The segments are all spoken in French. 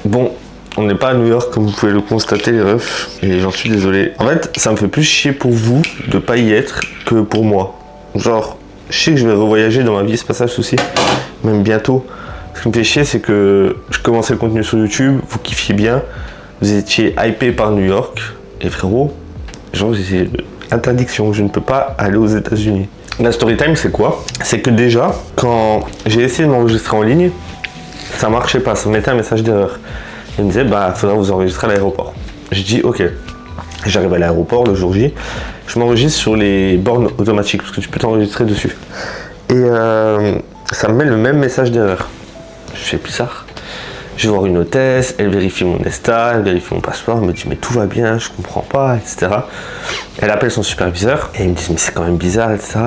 Bon, on n'est pas à New York comme vous pouvez le constater les refs, et j'en suis désolé. En fait, ça me fait plus chier pour vous de pas y être que pour moi. Genre, je sais que je vais revoyager dans ma vie, c'est pas ça le souci, même bientôt. Ce qui me fait chier, c'est que je commençais le contenu sur YouTube, vous kiffiez bien, vous étiez hypé par New York, et frérot, genre j'ai interdiction, je ne peux pas aller aux États-Unis. La story time, c'est quoi? C'est que déjà, quand j'ai essayé de m'enregistrer en ligne, ça marchait pas, ça me mettait un message d'erreur. Il me disait, bah, faudra vous enregistrer à l'aéroport. Je dis, ok. J'arrive à l'aéroport le jour J, je m'enregistre sur les bornes automatiques, parce que tu peux t'enregistrer dessus. Et ça me met le même message d'erreur. Je fais bizarre. Je vais voir une hôtesse, elle vérifie mon ESTA, elle vérifie mon passeport, elle me dit mais tout va bien, je comprends pas, etc. Elle appelle son superviseur et ils me disent mais c'est quand même bizarre, etc.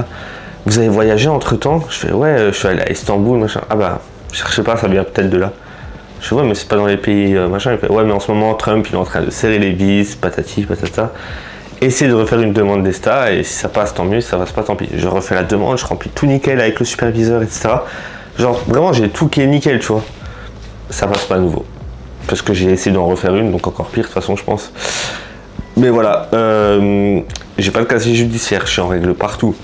Vous avez voyagé entre temps? Je fais ouais, je suis allé à Istanbul, machin. Ah bah, cherchez pas, ça vient peut-être de là. Je fais ouais, mais c'est pas dans les pays machin. Il fait ouais, mais en ce moment Trump il est en train de serrer les vis, patati, patata. Essayez de refaire une demande d'ESTA et si ça passe tant mieux, si ça passe pas tant pis. Je refais la demande, je remplis tout nickel avec le superviseur, etc. Genre vraiment j'ai tout qui est nickel, tu vois. Ça passe pas à nouveau. Parce que j'ai essayé d'en refaire une, donc encore pire de toute façon je pense. Mais voilà, j'ai pas de casier judiciaire, je suis en règle partout.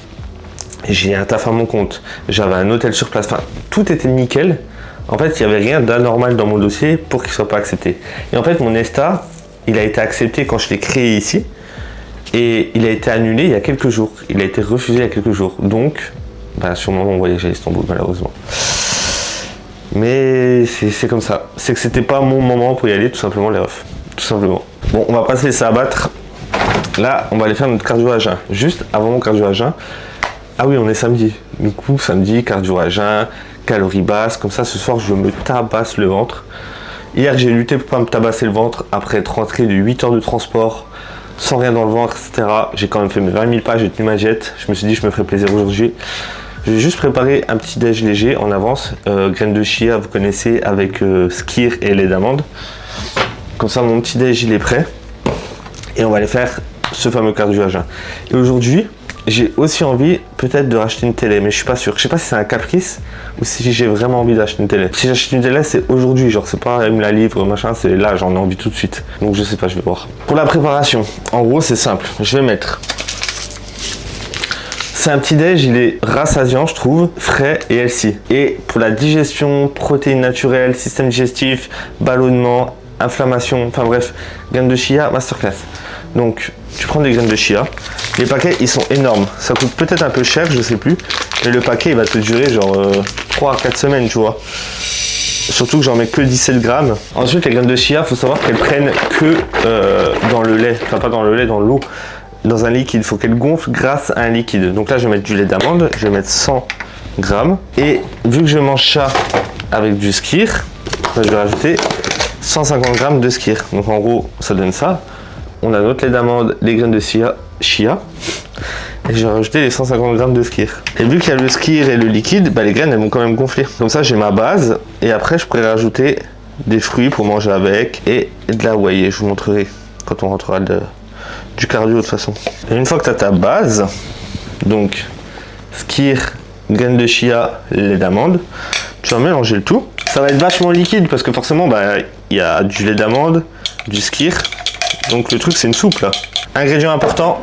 J'ai un taf à mon compte, j'avais un hôtel sur place, enfin tout était nickel. En fait il n'y avait rien d'anormal dans mon dossier pour qu'il soit pas accepté. Et en fait mon ESTA, il a été accepté quand je l'ai créé ici. Et il a été annulé il y a quelques jours. Il a été refusé il y a quelques jours. Donc, bah, sûrement mon voyage à Istanbul malheureusement. Mais c'est comme ça. C'est que c'était pas mon moment pour y aller, tout simplement les refs. Tout simplement. Bon, on va pas se laisser abattre. Là, on va aller faire notre cardio à jeun. Juste avant mon cardio à jeun. Ah oui, on est samedi. Du coup, samedi, cardio à jeun, calories basses. Comme ça, ce soir, je me tabasse le ventre. Hier, j'ai lutté pour pas me tabasser le ventre après être rentré de 8 heures de transport, sans rien dans le ventre, etc. J'ai quand même fait mes 20 000 pas, j'ai tenu ma diète. Je me suis dit, je me ferai plaisir aujourd'hui. Je vais juste préparer un petit déj léger en avance. Graines de chia, vous connaissez, avec skyr et lait d'amande. Comme ça, mon petit déj, il est prêt. Et on va aller faire ce fameux cardio à jeun. Et aujourd'hui, j'ai aussi envie peut-être de racheter une télé, mais je suis pas sûr. Je sais pas si c'est un caprice ou si j'ai vraiment envie d'acheter une télé. Si j'achète une télé, c'est aujourd'hui, genre c'est pas me la livre, machin, c'est là, j'en ai envie tout de suite. Donc je sais pas, je vais voir. Pour la préparation, en gros c'est simple. Je vais mettre... C'est un petit déj, il est rassasiant je trouve, frais et healthy. Et pour la digestion, protéines naturelles, système digestif, ballonnement, inflammation, enfin bref, graines de chia, masterclass. Donc tu prends des graines de chia, les paquets ils sont énormes, ça coûte peut-être un peu cher, je sais plus, mais le paquet il va te durer genre 3 à 4 semaines, tu vois. Surtout que j'en mets que 17 grammes. Ensuite les graines de chia, faut savoir qu'elles prennent que dans le lait, enfin pas dans le lait, dans l'eau. Dans un liquide, il faut qu'elle gonfle grâce à un liquide. Donc là, je vais mettre du lait d'amande, je vais mettre 100 grammes. Et vu que je mange ça avec du skyr, je vais rajouter 150 grammes de skyr. Donc en gros, ça donne ça. On a notre lait d'amande, les graines de chia. Et je vais rajouter les 150 grammes de skyr. Et vu qu'il y a le skyr et le liquide, bah les graines, elles vont quand même gonfler. Comme ça, j'ai ma base. Et après, je pourrais rajouter des fruits pour manger avec et de la whey. Je vous montrerai quand on rentrera du cardio de toute façon. Et une fois que tu as ta base, donc skyr, graines de chia, lait d'amande, tu vas mélanger le tout. Ça va être vachement liquide parce que forcément il y a du lait d'amande, du skyr, donc le truc c'est une soupe là. Ingrédient important,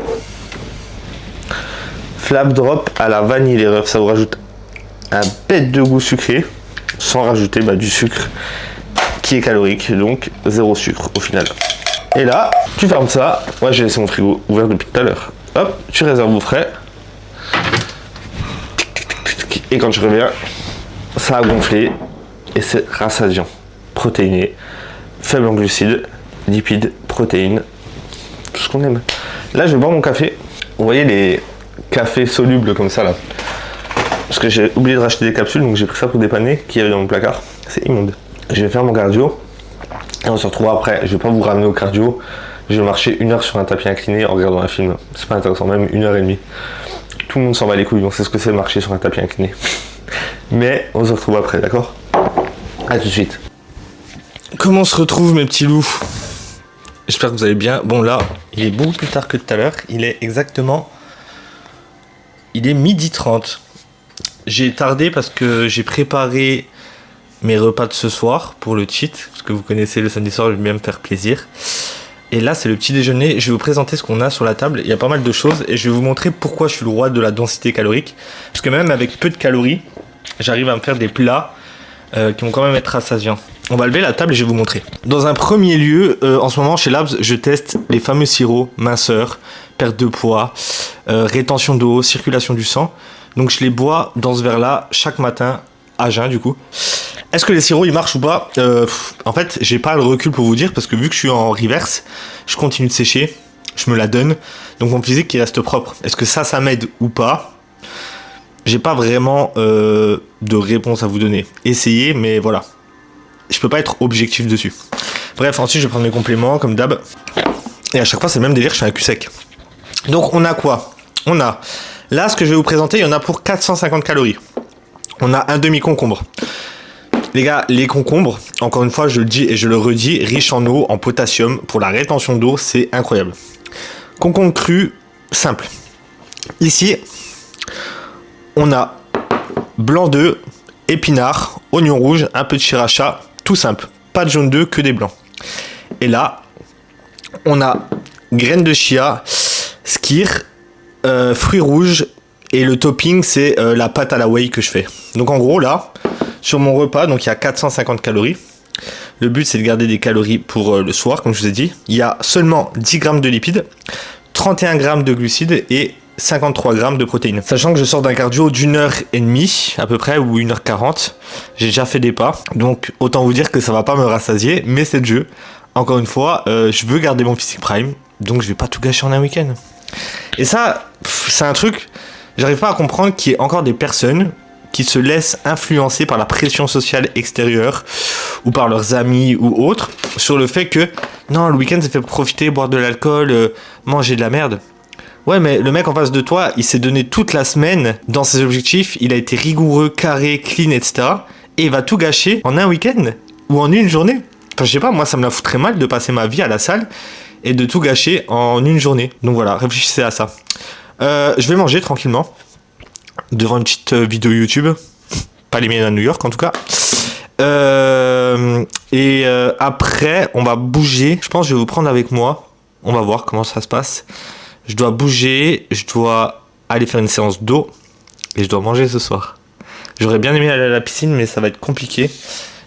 flap drop à la vanille les refs, ça vous rajoute un bête de goût sucré sans rajouter du sucre qui est calorique, donc zéro sucre au final. Et là, tu fermes ça. Ouais, j'ai laissé mon frigo ouvert depuis tout à l'heure. Hop, tu réserves au frais. Et quand tu reviens, ça a gonflé. Et c'est rassasiant. Protéiné, faible en glucides, lipides, protéines. Tout ce qu'on aime. Là, je vais boire mon café. Vous voyez les cafés solubles comme ça là. Parce que j'ai oublié de racheter des capsules, donc j'ai pris ça pour dépanner, qui avait dans mon placard. C'est immonde. Je vais faire mon cardio. Et on se retrouve après. Je vais pas vous ramener au cardio. Je vais marcher 1 heure sur un tapis incliné en regardant un film. C'est pas intéressant, même 1h30. Tout le monde s'en va les couilles, donc c'est ce que c'est marcher sur un tapis incliné. Mais on se retrouve après, d'accord? A tout de suite. Comment on se retrouve mes petits loups? J'espère que vous allez bien. Bon là, il est beaucoup plus tard que tout à l'heure. Il est 12h30. J'ai tardé parce que j'ai préparé mes repas de ce soir pour le cheat, parce que vous connaissez le samedi soir, j'aime bien me faire plaisir. Et là, c'est le petit déjeuner. Je vais vous présenter ce qu'on a sur la table. Il y a pas mal de choses et je vais vous montrer pourquoi je suis le roi de la densité calorique. Parce que même avec peu de calories, j'arrive à me faire des plats qui vont quand même être rassasiants. On va lever la table et je vais vous montrer. Dans un premier lieu, en ce moment chez Labs, je teste les fameux sirops minceur, perte de poids, rétention d'eau, circulation du sang. Donc je les bois dans ce verre-là chaque matin à jeun du coup. Est-ce que les sirops ils marchent ou pas? En fait, j'ai pas le recul pour vous dire parce que vu que je suis en reverse, je continue de sécher, je me la donne, donc mon physique il reste propre. Est-ce que ça m'aide ou pas? J'ai pas vraiment de réponse à vous donner. Essayez, mais voilà. Je peux pas être objectif dessus. Bref, ensuite je vais prendre mes compléments comme d'hab. Et à chaque fois c'est le même délire, je fais un cul sec. Donc on a quoi? On a, là ce que je vais vous présenter, il y en a pour 450 calories. On a un demi-concombre. Les gars, les concombres, encore une fois, je le dis et je le redis, riches en eau, en potassium, pour la rétention d'eau, c'est incroyable. Concombre cru, simple. Ici, on a blanc d'œuf, épinards, oignon rouge, un peu de sriracha, tout simple. Pas de jaune d'œuf, que des blancs. Et là, on a graines de chia, skyr, fruits rouges, et le topping, c'est la pâte à la whey que je fais. Donc en gros, là, sur mon repas, donc il y a 450 calories. Le but, c'est de garder des calories pour le soir, comme je vous ai dit. Il y a seulement 10 grammes de lipides, 31 grammes de glucides et 53 grammes de protéines. Sachant que je sors d'un cardio d'1h30 à peu près, ou 1h40. J'ai déjà fait des pas. Donc autant vous dire que ça va pas me rassasier, mais c'est le jeu. Encore une fois, je veux garder mon physique prime, donc je vais pas tout gâcher en un week-end. Et ça, c'est un truc, j'arrive pas à comprendre qu'il y ait encore des personnes qui se laissent influencer par la pression sociale extérieure ou par leurs amis ou autres sur le fait que non, le week-end ça fait profiter, boire de l'alcool, manger de la merde. Ouais, mais le mec en face de toi, il s'est donné toute la semaine dans ses objectifs, il a été rigoureux, carré, clean, etc. Et il va tout gâcher en un week-end ou en une journée. Enfin, je sais pas, moi ça me la foutrait mal de passer ma vie à la salle et de tout gâcher en une journée. Donc voilà, réfléchissez à ça. Je vais manger tranquillement devant une petite vidéo YouTube, pas les miennes à New York en tout cas. Après, on va bouger. Je pense que je vais vous prendre avec moi. On va voir comment ça se passe. Je dois bouger, je dois aller faire une séance d'eau et je dois manger ce soir. J'aurais bien aimé aller à la piscine, mais ça va être compliqué.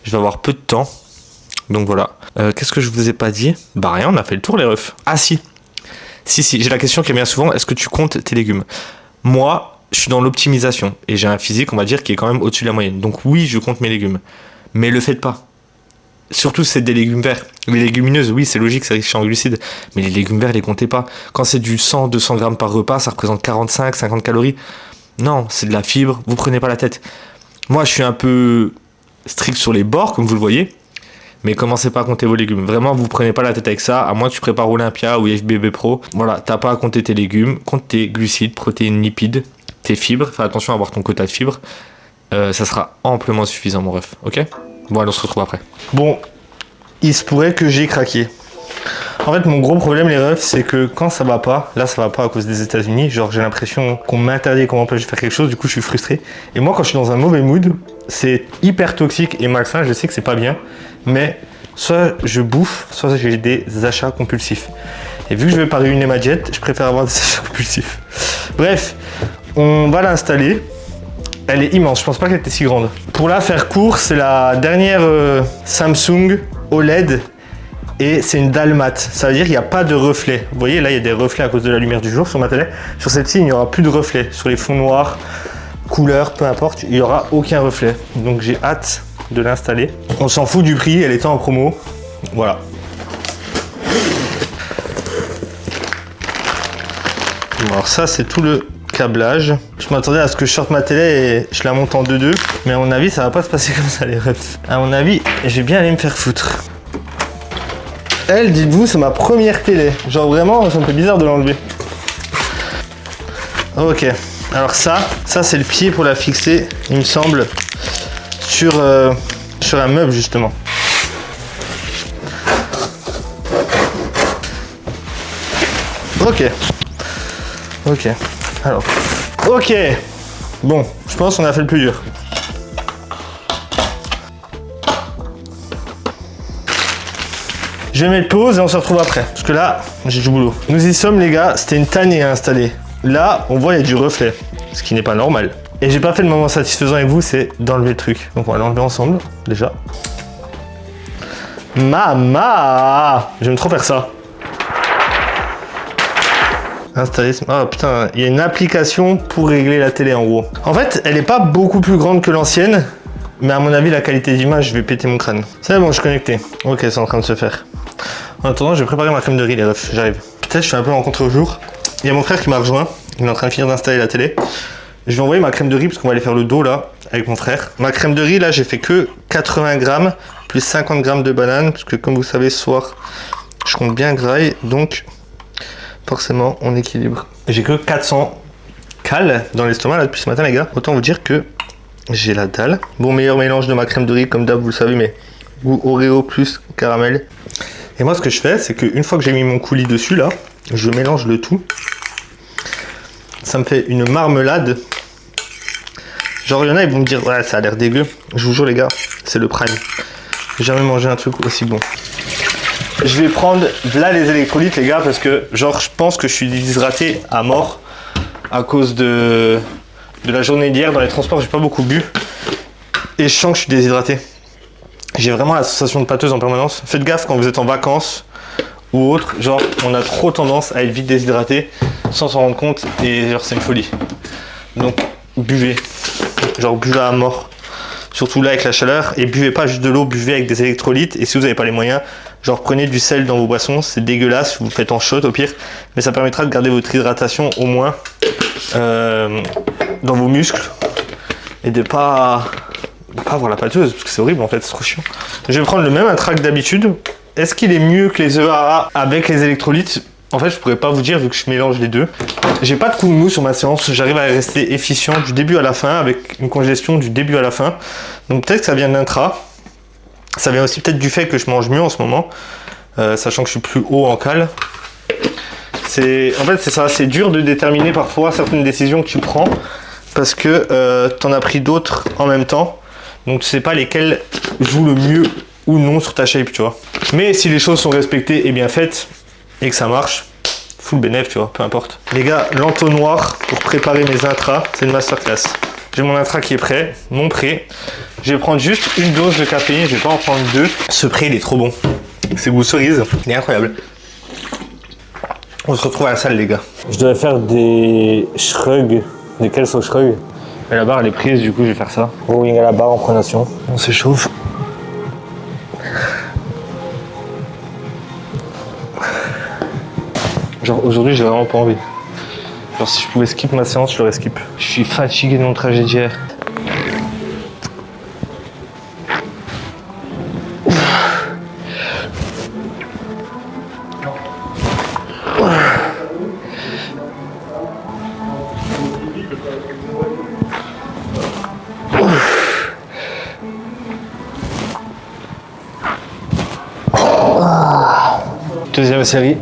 Je vais avoir peu de temps. Donc voilà. Qu'est-ce que je vous ai pas dit? Bah rien, on a fait le tour les refs. Ah si, j'ai la question qui revient souvent. Est-ce que tu comptes tes légumes? Moi, je suis dans l'optimisation et j'ai un physique, on va dire, qui est quand même au-dessus de la moyenne. Donc oui, je compte mes légumes. Mais le faites pas. Surtout si c'est des légumes verts. Les légumineuses, oui, c'est logique, c'est riche en glucides. Mais les légumes verts, les comptez pas. Quand c'est du 100-200 grammes par repas, ça représente 45-50 calories. Non, c'est de la fibre, vous prenez pas la tête. Moi, je suis un peu strict sur les bords, comme vous le voyez. Mais commencez pas à compter vos légumes. Vraiment, vous prenez pas la tête avec ça, à moins que tu prépares Olympia ou FBB Pro. Voilà, t'as pas à compter tes légumes, compte tes glucides, protéines, lipides, tes fibres. Fais attention à avoir ton quota de fibres. Ça sera amplement suffisant, mon ref. Ok? Bon, allez, on se retrouve après. Bon, il se pourrait que j'ai craqué. En fait, mon gros problème, les refs, c'est que quand ça va pas, là, ça va pas à cause des États-Unis. Genre, j'ai l'impression qu'on m'interdit, qu'on m'empêche de faire quelque chose. Du coup, je suis frustré. Et moi, quand je suis dans un mauvais mood, c'est hyper toxique et malsain. Je sais que c'est pas bien. Mais soit je bouffe, soit j'ai des achats compulsifs. Et vu que je vais pas ruiner ma diète, je préfère avoir des achats compulsifs. Bref, on va l'installer. Elle est immense, je pense pas qu'elle était si grande. Pour la faire court, c'est la dernière Samsung OLED et c'est une dalle mat. Ça veut dire qu'il n'y a pas de reflets. Vous voyez, là il y a des reflets à cause de la lumière du jour sur ma télé. Sur celle-ci, il n'y aura plus de reflets. Sur les fonds noirs, couleurs, peu importe, il n'y aura aucun reflet. Donc j'ai hâte de l'installer. On s'en fout du prix, elle était en promo. Voilà. Bon, alors ça, c'est tout le câblage. Je m'attendais à ce que je sorte ma télé et je la monte en 2-2. Mais à mon avis, ça va pas se passer comme ça, les refs. À mon avis, je vais bien aller me faire foutre. Elle, dites-vous, c'est ma première télé. Genre vraiment, ça me fait bizarre de l'enlever. Ok. Alors ça c'est le pied pour la fixer, il me semble, sur un meuble justement. Ok. Alors. Ok. Bon, je pense qu'on a fait le plus dur. Je vais mettre pause et on se retrouve après. Parce que là, j'ai du boulot. Nous y sommes les gars, c'était une tannée à installer. Là, on voit il y a du reflet, ce qui n'est pas normal. Et j'ai pas fait le moment satisfaisant avec vous, c'est d'enlever le truc. Donc on va l'enlever ensemble, déjà. Mama! J'aime trop faire ça. Installer... Oh putain, il y a une application pour régler la télé en gros. En fait, elle est pas beaucoup plus grande que l'ancienne. Mais à mon avis, la qualité d'image, je vais péter mon crâne. C'est bon, je suis connecté. Ok, c'est en train de se faire. En attendant, je vais préparer ma crème de riz, les refs. J'arrive. Peut-être je suis un peu rencontré au jour. Il y a mon frère qui m'a rejoint. Il est en train de finir d'installer la télé. Je vais envoyer ma crème de riz parce qu'on va aller faire le dos là avec mon frère. Ma crème de riz là, j'ai fait que 80 grammes plus 50 grammes de banane parce que comme vous savez, ce soir, je compte bien graille. Donc, forcément, on équilibre. J'ai que 400 cales dans l'estomac là depuis ce matin, les gars. Autant vous dire que j'ai la dalle. Bon, meilleur mélange de ma crème de riz comme d'hab, vous le savez, mais goût Oreo plus caramel. Et moi, ce que je fais, c'est qu'une fois que j'ai mis mon coulis dessus là, je mélange le tout. Ça me fait une marmelade. Genre, il y en a, ils vont me dire, ouais, ça a l'air dégueu. Je vous jure, les gars, c'est le prime. J'ai jamais mangé un truc aussi bon. Je vais prendre là les électrolytes, les gars, parce que, genre, je pense que je suis déshydraté à mort à cause de la journée d'hier. Dans les transports, j'ai pas beaucoup bu. Et je sens que je suis déshydraté. J'ai vraiment la sensation de pâteuse en permanence. Faites gaffe quand vous êtes en vacances ou autre. Genre, on a trop tendance à être vite déshydraté sans s'en rendre compte. Et genre, c'est une folie. Donc, buvez. Genre, buvez à mort. Surtout là avec la chaleur. Et buvez pas juste de l'eau, buvez avec des électrolytes. Et si vous n'avez pas les moyens, genre prenez du sel dans vos boissons. C'est dégueulasse, vous le faites en shot au pire. Mais ça permettra de garder votre hydratation au moins dans vos muscles. Et de pas avoir la pâteuse, parce que c'est horrible en fait, c'est trop chiant. Je vais prendre le même Intrac d'habitude. Est-ce qu'il est mieux que les EAA avec les électrolytes? En fait, je pourrais pas vous dire vu que je mélange les deux. J'ai pas de coup de mou sur ma séance, j'arrive à rester efficient du début à la fin avec une congestion du début à la fin. Donc peut-être que ça vient de l'intra. Ça vient aussi peut-être du fait que je mange mieux en ce moment, sachant que je suis plus haut en cale. En fait, c'est ça, c'est dur de déterminer parfois certaines décisions que tu prends parce que t'en as pris d'autres en même temps. Donc tu sais pas lesquelles jouent le mieux ou non sur ta shape, tu vois. Mais si les choses sont respectées et bien faites et que ça marche, full bénéf, tu vois, peu importe. Les gars, l'entonnoir pour préparer mes intras, c'est une masterclass. J'ai mon intra qui est prêt, mon prêt. Je vais prendre juste une dose de caféine, je vais pas en prendre deux. Ce prêt, il est trop bon. C'est goût cerise, il est incroyable. On se retrouve à la salle, les gars. Je devrais faire des shrugs, des kelso shrugs. Mais la barre, elle est prise, du coup, je vais faire ça. Rowing à la barre en pronation. On s'échauffe. Genre, aujourd'hui, j'ai vraiment pas envie. Genre, si je pouvais skip ma séance, je l'aurais skip. Je suis fatigué de mon trajet d'hier. Deuxième série.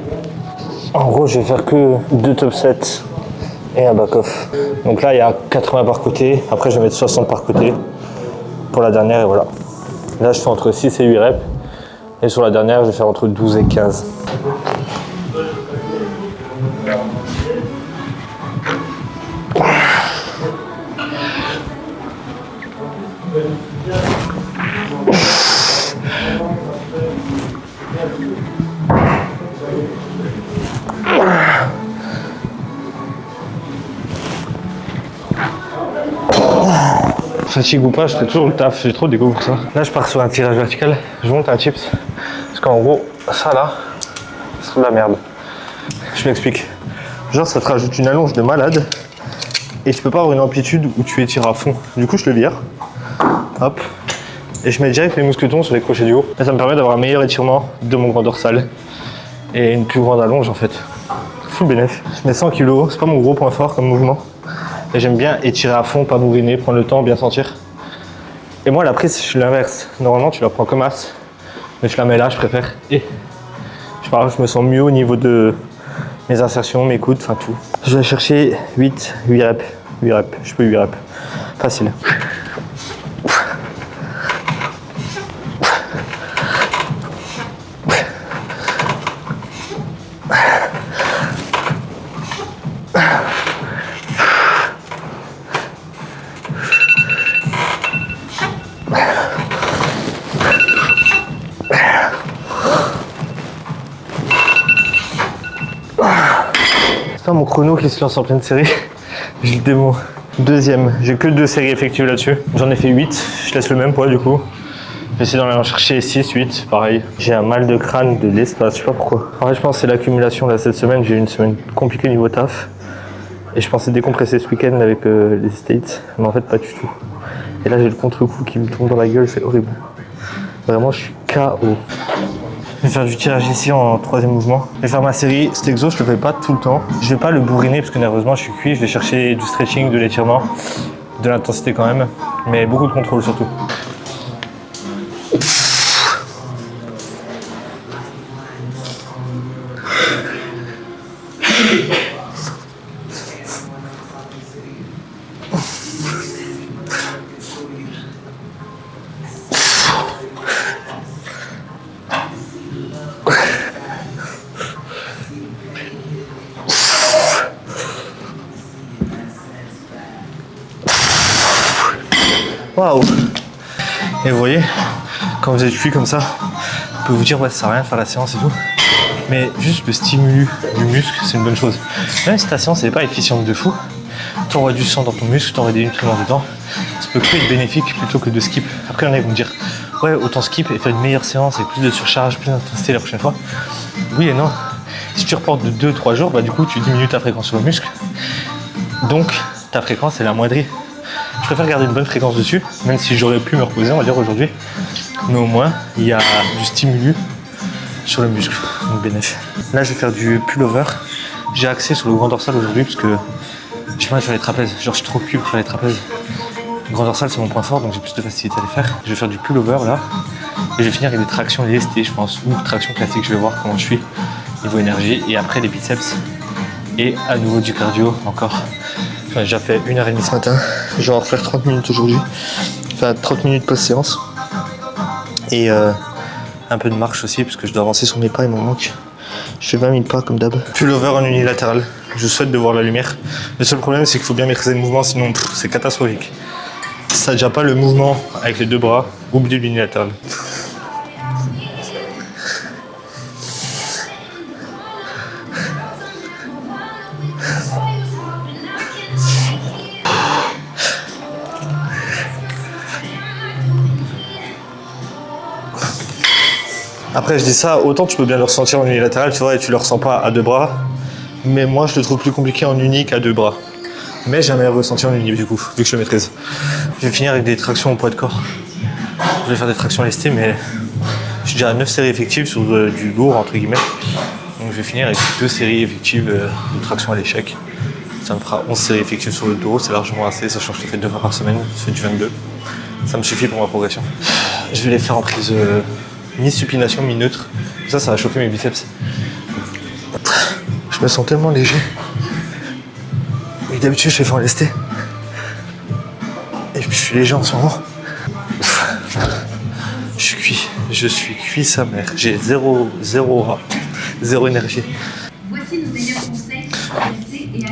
En gros, je vais faire que 2 top sets et un back-off. Donc là, il y a 80 par côté. Après, je vais mettre 60 par côté pour la dernière et voilà. Là, je fais entre 6 et 8 reps. Et sur la dernière, je vais faire entre 12 et 15. Fatigue ou pas, je fais toujours le taf, j'ai trop d'égo pour ça. Là, je pars sur un tirage vertical, je monte un chips. Parce qu'en gros, ça là, c'est de la merde. Je m'explique. Genre, ça te rajoute une allonge de malade et tu peux pas avoir une amplitude où tu étires à fond. Du coup, je le vire. Hop. Et je mets direct les mousquetons sur les crochets du haut. Et ça me permet d'avoir un meilleur étirement de mon grand dorsal et une plus grande allonge en fait. Full bénéf. Je mets 100 kg, c'est pas mon gros point fort comme mouvement. Et j'aime bien étirer à fond, pas bourriner, prendre le temps, bien sentir. Et moi, la prise, je suis l'inverse. Normalement, tu la prends comme as. Mais je la mets là, je préfère. Et je me sens mieux au niveau de mes insertions, mes coudes, enfin tout. Je vais chercher 8 reps. 8 reps, je peux 8 reps. Facile. Putain, mon chrono qui se lance en pleine série. J'ai le démon. Deuxième, j'ai que 2 séries effectives là-dessus. J'en ai fait 8, je laisse le même poids du coup. J'essaie d'en aller chercher 6, 8, pareil. J'ai un mal de crâne de l'espace, je sais pas pourquoi. En fait, je pense que c'est l'accumulation là cette semaine. J'ai eu une semaine compliquée niveau taf. Et je pensais décompresser ce week-end avec les States, mais en fait pas du tout. Et là j'ai le contre-coup qui me tombe dans la gueule, c'est horrible. Vraiment je suis KO. Je vais faire du tirage ici en 3e mouvement. Je vais faire ma série, cet exo je le fais pas tout le temps. Je vais pas le bourriner parce que nerveusement je suis cuit. Je vais chercher du stretching, de l'étirement, de l'intensité quand même, mais beaucoup de contrôle surtout. Waouh! Et vous voyez, quand vous êtes cuit comme ça, on peut vous dire ouais ça sert à rien de faire la séance et tout. Mais juste le stimulus du muscle, c'est une bonne chose. Même si ta séance n'est pas efficiente de fou, t'auras du sang dans ton muscle, t'auras des nutriments dedans, ça peut que être bénéfique plutôt que de skip. Après, il y en a qui vont me dire ouais, autant skip et faire une meilleure séance avec plus de surcharge, plus d'intensité la prochaine fois. Oui et non. Si tu reportes de 2-3 jours, bah du coup tu diminues ta fréquence sur le muscle. Donc ta fréquence elle est amoindrie. Je préfère garder une bonne fréquence dessus, même si j'aurais pu me reposer, on va dire aujourd'hui. Mais au moins, il y a du stimulus sur le muscle, donc bénéfique. Là, je vais faire du pullover. J'ai axé sur le grand dorsal aujourd'hui parce que j'ai pas envie de faire les trapèzes. Genre, je suis trop cuit pour faire les trapèzes. Le grand dorsal, c'est mon point fort, donc j'ai plus de facilité à les faire. Je vais faire du pullover là. Et je vais finir avec des tractions lestées, je pense, ou tractions classiques. Je vais voir comment je suis niveau énergie. Et après, les biceps. Et à nouveau du cardio encore. J'ai déjà fait 1h30 ce matin, je vais en refaire 30 minutes aujourd'hui, enfin 30 minutes post-séance. Et un peu de marche aussi, parce que je dois avancer sur mes pas, il m'en manque. Je fais 20 000 pas comme d'hab. Pullover en unilatéral, je souhaite de voir la lumière. Le seul problème c'est qu'il faut bien maîtriser le mouvement, sinon c'est catastrophique. Si t'as déjà pas le mouvement avec les 2 bras, oublie l'unilatéral. Après je dis ça, autant tu peux bien le ressentir en unilatéral, tu vois, et tu le ressens pas à 2 bras. Mais moi je le trouve plus compliqué en unique à 2 bras. Mais j'ai un meilleur ressenti en unique du coup, vu que je le maîtrise. Je vais finir avec des tractions au poids de corps. Je vais faire des tractions lestées, mais j'ai déjà 9 séries effectives sur du lourd entre guillemets. Donc je vais finir avec 2 séries effectives de traction à l'échec. Ça me fera 11 séries effectives sur le dos, c'est largement assez, sachant que je le fais 2 fois par semaine, je fais du 22. Ça me suffit pour ma progression. Je vais les faire en prise mi-supination, mi-neutre. Ça va chauffer mes biceps. Je me sens tellement léger. Et d'habitude, je fais fort lesté. Et puis, je suis léger en ce moment. Je suis cuit sa mère. J'ai zéro énergie.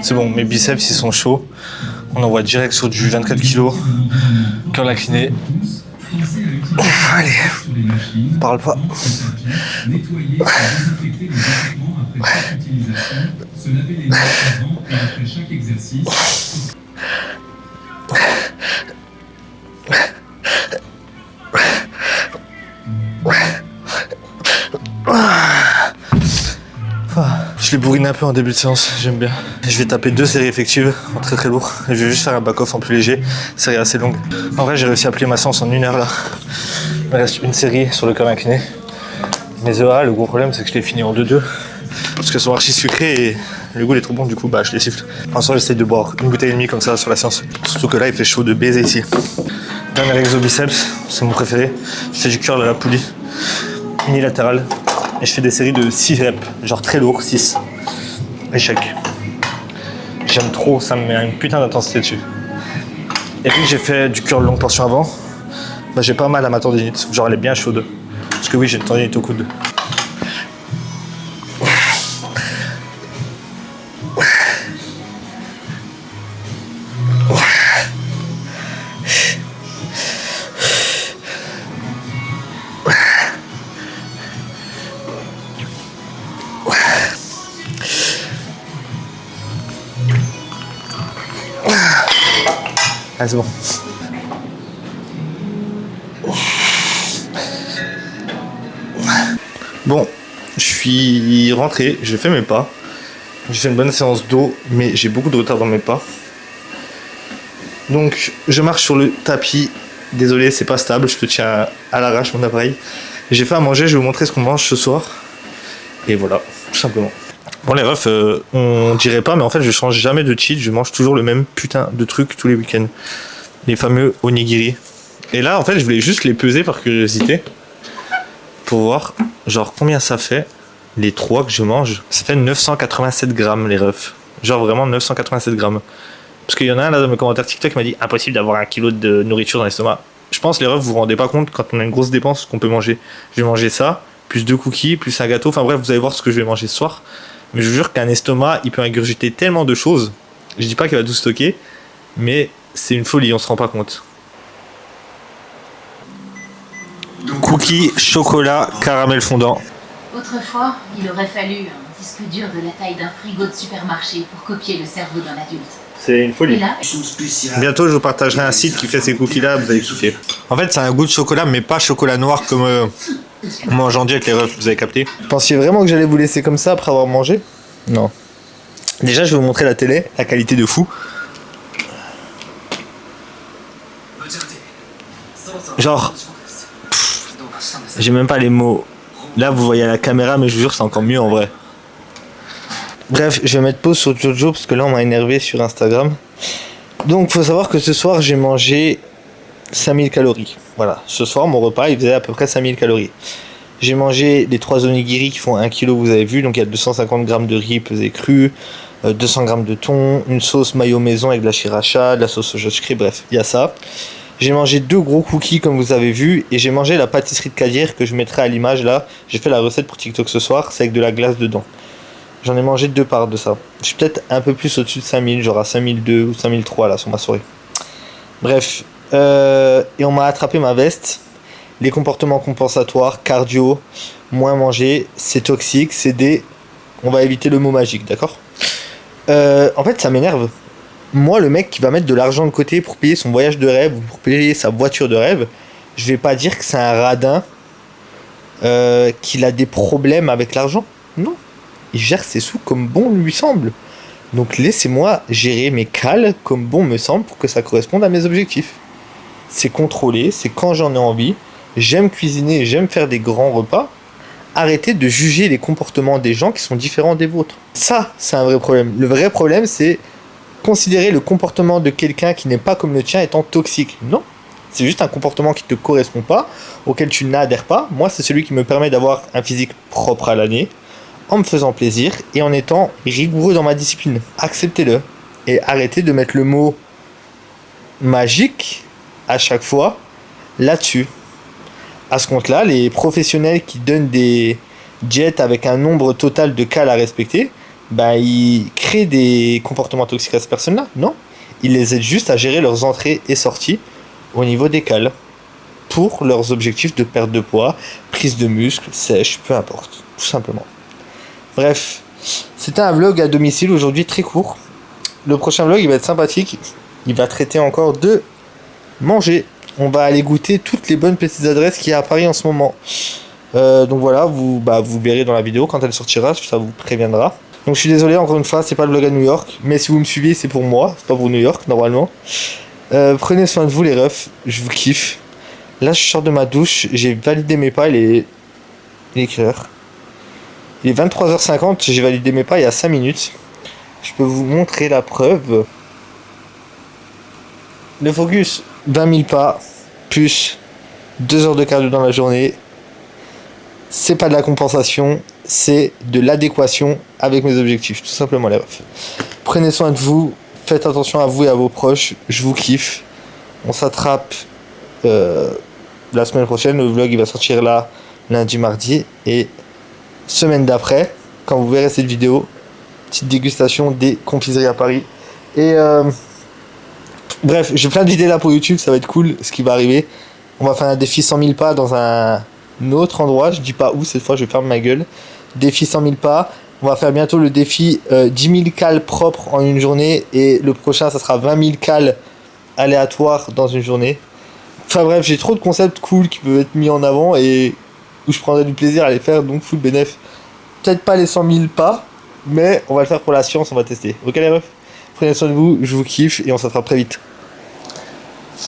C'est bon, mes biceps, ils sont chauds. On envoie direct sur du 24 kg. Curl incliné. Allez, parle pas. Je l'ai bourriné un peu en début de séance, j'aime bien. Je vais taper 2 séries effectives en très très lourd. Et je vais juste faire un back-off en plus léger, série assez longue. En vrai, j'ai réussi à plier ma séance en 1 heure là. Il me reste une série sur le curl incliné. Mes EA, le gros problème c'est que je les finis en 2-2. Parce qu'elles sont archi sucrées et le goût est trop bon, du coup bah je les siffle. En soi, j'essaie de boire 1,5 bouteille comme ça sur la séance. Surtout que là il fait chaud de baiser ici. Dernier exo biceps, c'est mon préféré. Je fais du curl à la poulie, unilatéral. Et je fais des séries de 6 reps, genre très lourd, 6. Échec. J'aime trop, ça me met une putain d'intensité dessus. Et vu que j'ai fait du curl longue portion avant, bah j'ai pas mal à ma tendinite, genre elle est bien chaude. Parce que oui, j'ai une tendinite au coude. Ah, c'est bon. Bon, je suis rentré, j'ai fait mes pas. J'ai fait une bonne séance d'eau, mais j'ai beaucoup de retard dans mes pas. Donc, je marche sur le tapis. Désolé, c'est pas stable, je te tiens à l'arrache mon appareil. J'ai fait à manger, je vais vous montrer ce qu'on mange ce soir. Et voilà, tout simplement. Bon les refs, on dirait pas, mais en fait je change jamais de cheat, je mange toujours le même putain de truc tous les week-ends. Les fameux onigiri. Et là en fait je voulais juste les peser par curiosité. Pour voir genre combien ça fait, les 3 que je mange. Ça fait 987 grammes les refs. Genre vraiment 987 grammes. Parce qu'il y en a un là dans mes commentaires TikTok qui m'a dit impossible d'avoir 1 kilo de nourriture dans l'estomac. Je pense les refs vous vous rendez pas compte quand on a une grosse dépense qu'on peut manger. Je vais manger ça, plus 2 cookies, plus un gâteau, enfin bref vous allez voir ce que je vais manger ce soir. Mais je vous jure qu'un estomac il peut ingurgiter tellement de choses. Je dis pas qu'il va tout stocker, mais c'est une folie, on se rend pas compte. Cookies, chocolat, caramel fondant. Autrefois, il aurait fallu un disque dur de la taille d'un frigo de supermarché pour copier le cerveau d'un adulte. C'est une folie. Et là, Bientôt, je vous partagerai un site qui fait ces cookies-là, vous allez kiffer. En fait, c'est un goût de chocolat, mais pas chocolat noir comme on mange aujourd'hui avec les refs, vous avez capté. Pensiez vraiment que j'allais vous laisser comme ça après avoir mangé? Non. Déjà, je vais vous montrer la télé, la qualité de fou. Genre, j'ai même pas les mots. Là, vous voyez à la caméra, mais je vous jure, c'est encore mieux en vrai. Bref, je vais mettre pause sur Jojo parce que là on m'a énervé sur Instagram. Donc faut savoir que ce soir j'ai mangé 5000 calories. Voilà, ce soir mon repas il faisait à peu près 5000 calories. J'ai mangé les 3 onigiri qui font 1 kg, vous avez vu. Donc il y a 250 g de riz pesé cru, 200 g de thon, une sauce mayo maison avec de la sriracha, de la sauce soja sucrée, bref, il y a ça. J'ai mangé 2 gros cookies comme vous avez vu. Et j'ai mangé la pâtisserie de Kadir que je mettrai à l'image là. J'ai fait la recette pour TikTok ce soir, c'est avec de la glace dedans. J'en ai mangé 2 parts de ça. Je suis peut-être un peu plus au-dessus de 5000, genre à 5002 ou 5003 là sur ma soirée. Bref, et on m'a attrapé ma veste. Les comportements compensatoires, cardio, moins manger, c'est toxique, c'est des... On va éviter le mot magique, d'accord? En fait, ça m'énerve. Moi, le mec qui va mettre de l'argent de côté pour payer son voyage de rêve ou pour payer sa voiture de rêve, je vais pas dire que c'est un radin qu'il a des problèmes avec l'argent. Non. Il gère ses sous comme bon lui semble. Donc laissez-moi gérer mes cales comme bon me semble pour que ça corresponde à mes objectifs. C'est contrôlé, c'est quand j'en ai envie. J'aime cuisiner, j'aime faire des grands repas. Arrêtez de juger les comportements des gens qui sont différents des vôtres. Ça, c'est un vrai problème. Le vrai problème, c'est considérer le comportement de quelqu'un qui n'est pas comme le tien étant toxique. Non. C'est juste un comportement qui ne te correspond pas, auquel tu n'adhères pas. Moi, c'est celui qui me permet d'avoir un physique propre à l'année, en me faisant plaisir et en étant rigoureux dans ma discipline. Acceptez-le et arrêtez de mettre le mot magique à chaque fois là-dessus. À ce compte-là, les professionnels qui donnent des jets avec un nombre total de cales à respecter, bah, ils créent des comportements toxiques à ces personnes-là. Non, ils les aident juste à gérer leurs entrées et sorties au niveau des cales pour leurs objectifs de perte de poids, prise de muscle, sèche, peu importe, tout simplement. Bref, c'était un vlog à domicile aujourd'hui très court. Le prochain vlog il va être sympathique. Il va traiter encore de manger. On va aller goûter toutes les bonnes petites adresses qu'il y a à Paris en ce moment. Donc voilà, vous verrez dans la vidéo quand elle sortira, ça vous préviendra. Donc je suis désolé encore une fois, c'est pas le vlog à New York, mais si vous me suivez c'est pour moi, c'est pas pour New York normalement. Prenez soin de vous les refs, je vous kiffe. Là je sors de ma douche, j'ai validé mes pas, il est quelle heure ? Il est 23h50, j'ai validé mes pas il y a 5 minutes. Je peux vous montrer la preuve. Le focus, 20 000 pas, plus 2 heures de cardio dans la journée. C'est pas de la compensation, c'est de l'adéquation avec mes objectifs, tout simplement les refs. Prenez soin de vous, faites attention à vous et à vos proches, je vous kiffe. On s'attrape la semaine prochaine, le vlog il va sortir là, lundi, mardi, et semaine d'après, quand vous verrez cette vidéo, petite dégustation des confiseries à Paris. Et bref, j'ai plein d'idées là pour YouTube, ça va être cool ce qui va arriver. On va faire un défi 100 000 pas dans un autre endroit, je dis pas où, cette fois je ferme ma gueule. Défi 100 000 pas, on va faire bientôt le défi 10 000 cales propres en une journée, et le prochain ça sera 20 000 cales aléatoires dans une journée. Enfin bref, j'ai trop de concepts cool qui peuvent être mis en avant et où je prendrais du plaisir à les faire, donc full bénéf. Peut-être pas les 100 000 pas, mais on va le faire pour la science, on va tester. Ok les refs ? Prenez soin de vous, je vous kiffe et on se retrouve très vite.